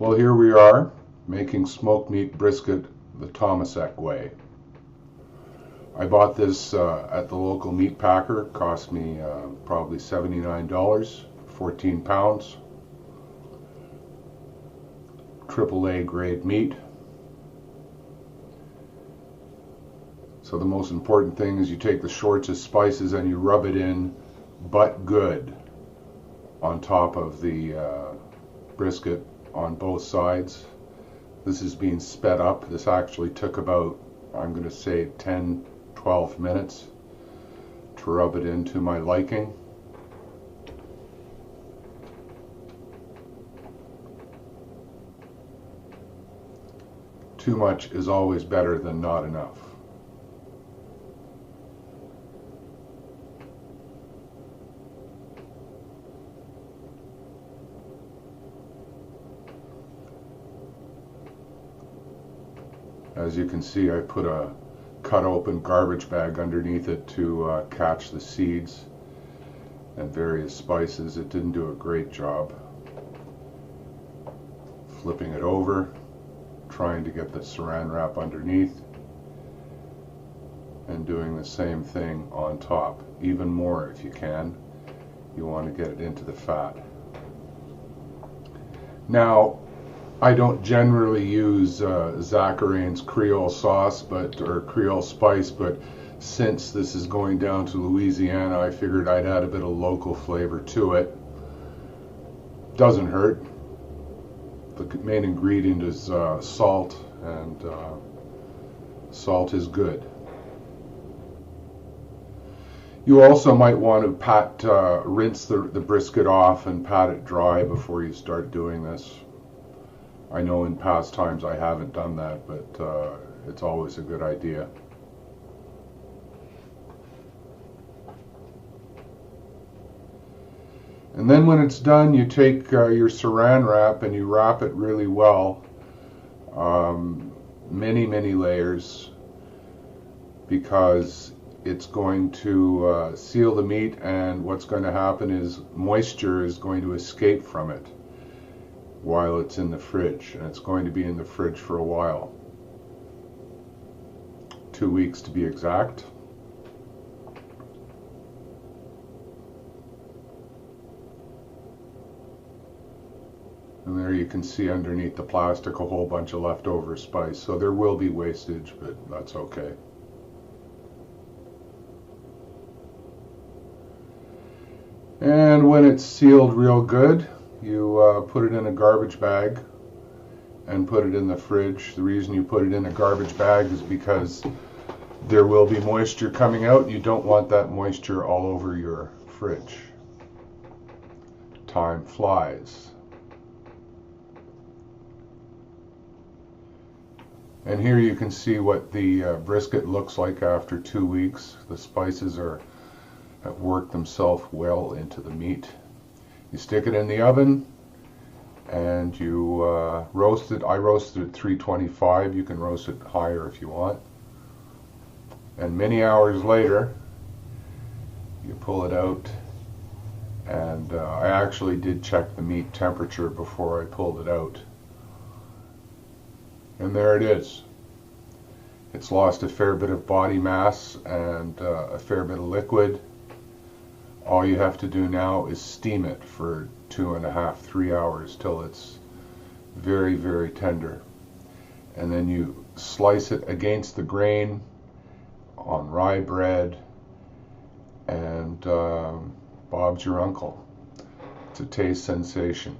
Well, here we are making smoked meat brisket the Thomasek way. I bought this at the local meat packer. It cost me probably $79, 14 pounds. AAA grade meat. So the most important thing is you take the Schwartz spices and you rub it in, but good, on top of the brisket on both sides. This is being sped up. This actually took about, I'm going to say, 10-12 minutes to rub it into my liking. Too much is always better than not enough. As you can see, I put a cut open garbage bag underneath it to catch the seeds and various spices. It didn't do a great job. Flipping it over, trying to get the saran wrap underneath, and doing the same thing on top. Even more if you can. You want to get it into the fat. Now, I don't generally use Zacharyane's Creole sauce, or Creole spice, but since this is going down to Louisiana, I figured I'd add a bit of local flavor to it. Doesn't hurt. The main ingredient is salt, and salt is good. You also might want to rinse the brisket off and pat it dry before you start doing this. I know in past times I haven't done that, but it's always a good idea. And then when it's done, you take your saran wrap and you wrap it really well. Many layers, because it's going to seal the meat, and what's going to happen is moisture is going to escape from it while it's in the fridge, and it's going to be in the fridge for a while. 2 weeks to be exact. And there you can see underneath the plastic a whole bunch of leftover spice, so there will be wastage, but that's okay. And when it's sealed real good, you put it in a garbage bag and put it in the fridge. The reason you put it in a garbage bag is because there will be moisture coming out. You don't want that moisture all over your fridge. Time flies. And here you can see what the brisket looks like after 2 weeks. The spices have worked themselves well into the meat. You stick it in the oven and you roast it. I roasted at 325. You can roast it higher if you want. And many hours later, you pull it out. And I actually did check the meat temperature before I pulled it out. And there it is. It's lost a fair bit of body mass and a fair bit of liquid. All you have to do now is steam it for 2.5-3 hours till it's very tender. And then you slice it against the grain on rye bread, and Bob's your uncle. It's a taste sensation.